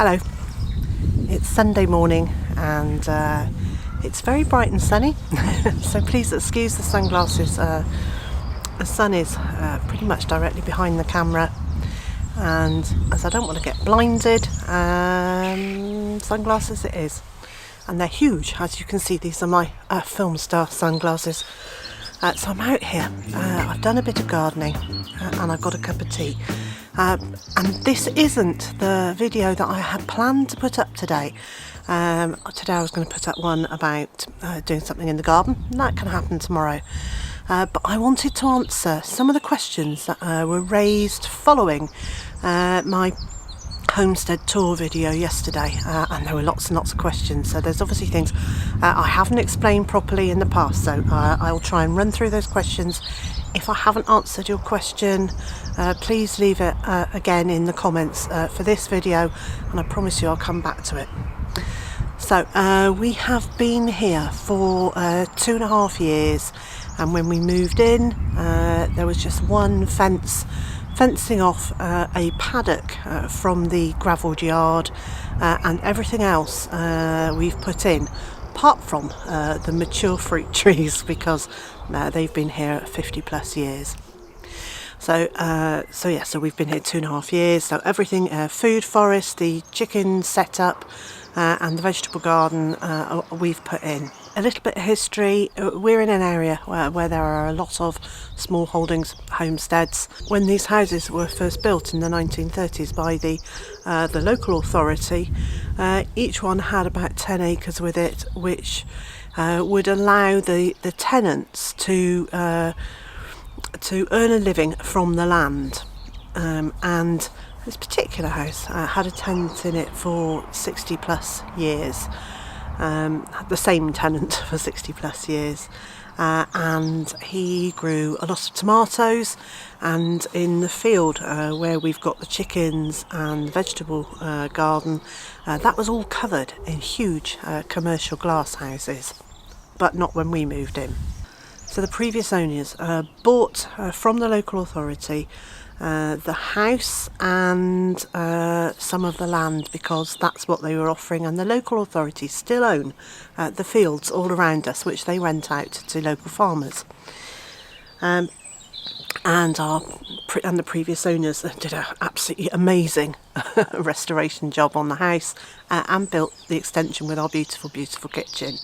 Hello, it's Sunday morning and it's very bright and sunny, so please excuse the sunglasses. The sun is pretty much directly behind the camera, and as I don't want to get blinded, sunglasses it is. And they're huge, as you can see. These are my film star sunglasses. So I'm out here, I've done a bit of gardening and I've got a cup of tea. And this isn't the video that I had planned to put up today. Today I was going to put up one about doing something in the garden, and that can happen tomorrow. But I wanted to answer some of the questions that were raised following my Homestead Tour video yesterday, and there were lots and lots of questions, so there's obviously things I haven't explained properly in the past, so I'll try and run through those questions. If I haven't answered your question, please leave it again in the comments for this video, and I promise you I'll come back to it. So we have been here for 2.5 years, and when we moved in there was just one fencing off a paddock from the gravelled yard, and everything else we've put in, apart from the mature fruit trees, because they've been here 50 plus years. So we've been here 2.5 years. So everything, food forest, the chicken setup, and the vegetable garden we've put in. A little bit of history. We're in an area where there are a lot of small holdings, homesteads. When these houses were first built in the 1930s by the local authority, each one had about 10 acres with it, which would allow the tenants to earn a living from the land. And this particular house had a tenant in it for 60 plus years. Had the same tenant for 60 plus years, and he grew a lot of tomatoes, and in the field where we've got the chickens and vegetable garden, that was all covered in huge commercial glass houses, but not when we moved in. So the previous owners bought from the local authority the house and some of the land, because that's what they were offering, and the local authorities still own the fields all around us, which they rent out to local farmers. And the previous owners did an absolutely amazing restoration job on the house, and built the extension with our beautiful kitchen.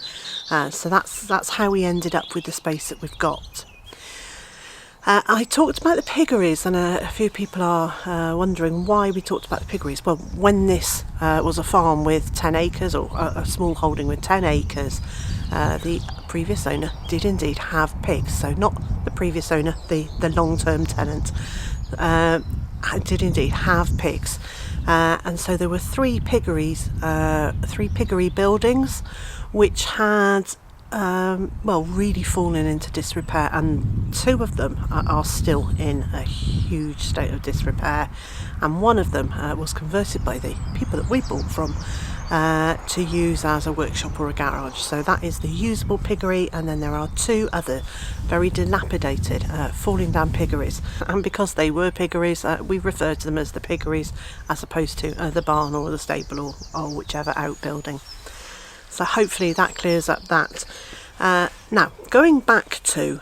So that's how we ended up with the space that we've got. I talked about the piggeries, and a few people are wondering why we talked about the piggeries. Well, when this was a farm with 10 acres, or a small holding with 10 acres, the previous owner did indeed have pigs. So not the previous owner, the long-term tenant, did indeed have pigs. And so there were three piggery buildings, which had really fallen into disrepair, and two of them are still in a huge state of disrepair, and one of them was converted by the people that we bought from to use as a workshop or a garage. So that is the usable piggery, and then there are two other very dilapidated falling down piggeries, and because they were piggeries, we referred to them as the piggeries as opposed to the barn or the stable or whichever outbuilding. So hopefully that clears up that. Now, going back to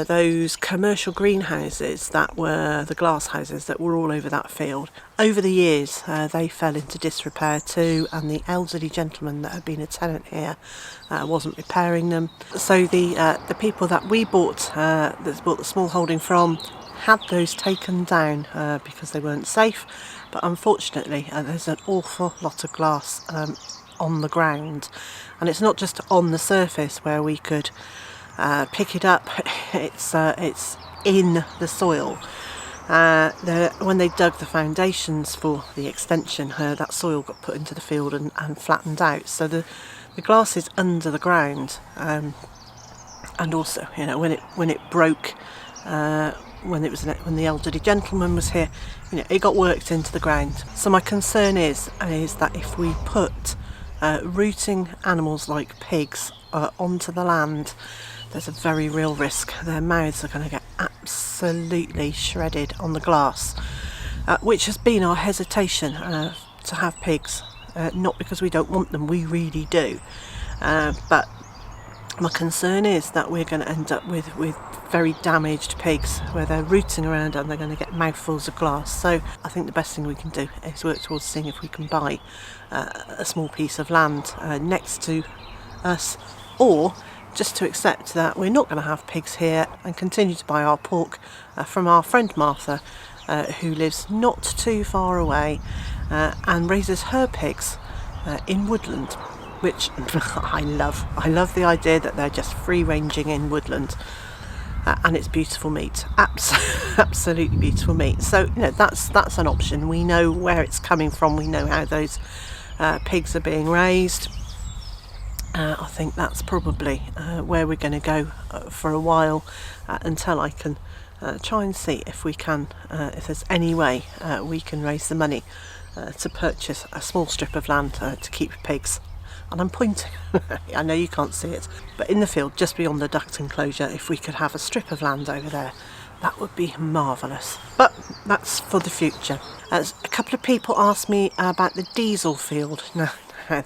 those commercial greenhouses that were the glass houses that were all over that field, over the years they fell into disrepair too, and the elderly gentleman that had been a tenant here wasn't repairing them. So the people that we bought the small holding from had those taken down because they weren't safe. But unfortunately there's an awful lot of glass on the ground, and it's not just on the surface where we could pick it up. It's in the soil. When they dug the foundations for the extension, that soil got put into the field and flattened out, so the glass is under the ground. And also, when it broke, when the elderly gentleman was here, it got worked into the ground. So my concern is that if we put rooting animals like pigs onto the land, there's a very real risk their mouths are going to get absolutely shredded on the glass, which has been our hesitation to have pigs not because we don't want them, we really do, but my concern is that we're going to end up with very damaged pigs where they're rooting around and they're going to get mouthfuls of glass. So I think the best thing we can do is work towards seeing if we can buy a small piece of land next to us, or just to accept that we're not going to have pigs here and continue to buy our pork from our friend Martha, who lives not too far away and raises her pigs in woodland, which I love. I love the idea that they're just free ranging in woodland, and it's beautiful meat. Absolutely beautiful meat. So that's an option. We know where it's coming from. We know how those pigs are being raised. I think that's probably where we're going to go for a while, until I can try and see if we can, if there's any way we can raise the money to purchase a small strip of land to keep pigs. And I'm pointing, I know you can't see it, but in the field just beyond the duck enclosure, if we could have a strip of land over there, that would be marvellous. But that's for the future. As a couple of people asked me about the diesel field. Now,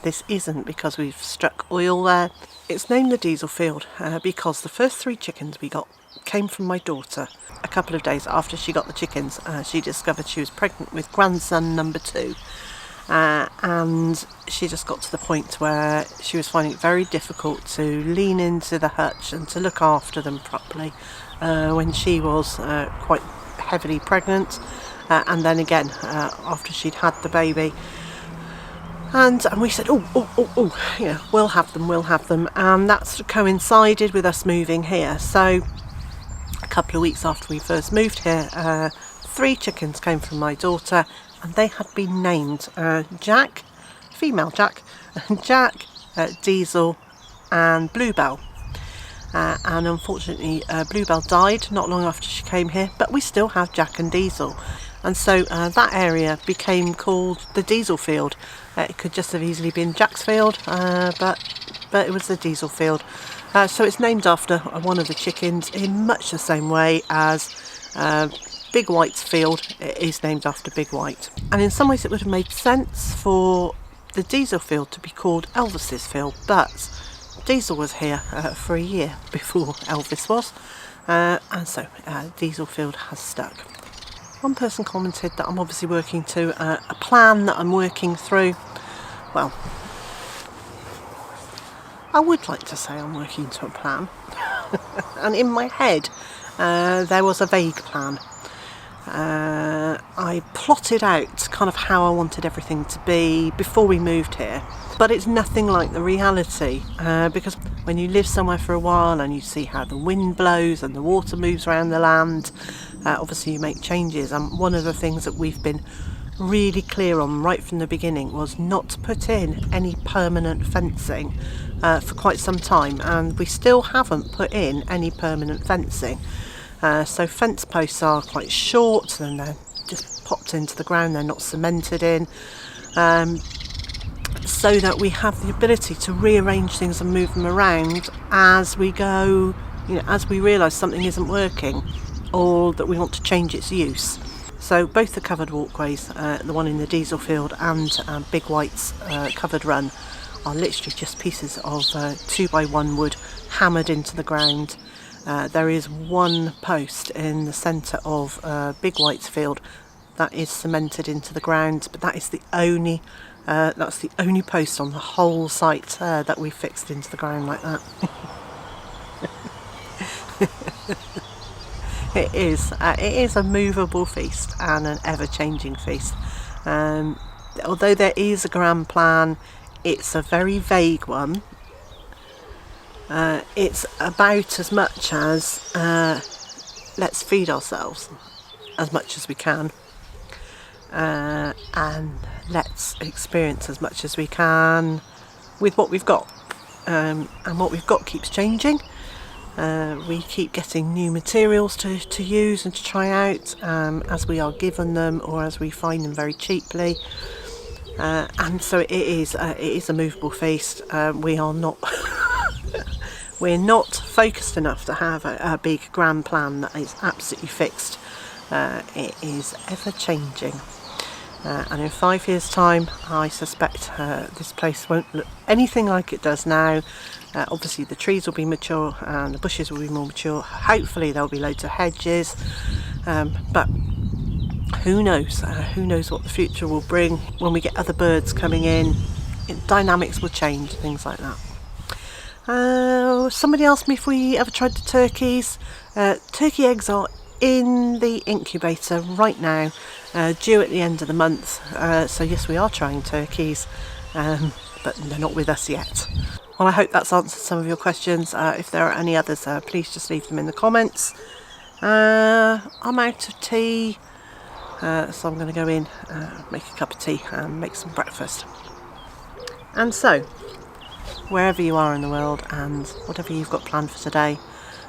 this isn't because we've struck oil there. It's named the diesel field because the first 3 chickens we got came from my daughter. A couple of days after she got the chickens, she discovered she was pregnant with grandson number 2. And she just got to the point where she was finding it very difficult to lean into the hutch and to look after them properly when she was quite heavily pregnant, and then again after she'd had the baby. And we said, we'll have them, and that's coincided with us moving here. So a couple of weeks after we first moved here, 3 chickens came from my daughter, and they had been named Jack, female Jack, Jack, Diesel and Bluebell. And unfortunately Bluebell died not long after she came here, but we still have Jack and Diesel. And so that area became called the Diesel Field. It could just have easily been Jack's Field, but it was the Diesel Field. So it's named after one of the chickens in much the same way as Big White's field is named after Big White. And in some ways it would have made sense for the Diesel Field to be called Elvis's Field, but Diesel was here for a year before Elvis was, and so Diesel Field has stuck. One person commented that I'm obviously working to a plan that I'm working through. Well, I would like to say I'm working to a plan. And in my head there was a vague plan. I plotted out kind of how I wanted everything to be before we moved here, but it's nothing like the reality, because when you live somewhere for a while and you see how the wind blows and the water moves around the land, obviously you make changes. And one of the things that we've been really clear on right from the beginning was not to put in any permanent fencing for quite some time, and we still haven't put in any permanent fencing. So fence posts are quite short, and they're just popped into the ground, they're not cemented in, so that we have the ability to rearrange things and move them around as we go, as we realise something isn't working or that we want to change its use. So both the covered walkways, the one in the Diesel Field and Big White's covered run, are literally just pieces of 2x1 wood hammered into the ground. There is one post in the centre of Big White's field that is cemented into the ground, but that is that's the only post on the whole site that we fixed into the ground like that. It is a movable feast and an ever-changing feast. Although there is a grand plan, it's a very vague one. It's about as much as let's feed ourselves as much as we can, and let's experience as much as we can with what we've got, and what we've got keeps changing. We keep getting new materials to use and to try out as we are given them or as we find them very cheaply, and so it is a movable feast. We are not we're not focused enough to have a big grand plan that is absolutely fixed. It is ever changing. and in 5 years' time I suspect this place won't look anything like it does now. Obviously the trees will be mature and the bushes will be more mature. Hopefully there'll be loads of hedges, but who knows? Who knows what the future will bring when we get other birds coming in. Dynamics will change, things like that. Somebody asked me if we ever tried the turkeys. Turkey eggs are in the incubator right now, due at the end of the month. So yes, we are trying turkeys, but they're not with us yet. Well, I hope that's answered some of your questions. If there are any others, please just leave them in the comments. I'm out of tea, so I'm going to go in, make a cup of tea and make some breakfast. And so, wherever you are in the world and whatever you've got planned for today,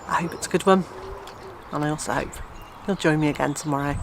I hope it's a good one, and I also hope you'll join me again tomorrow.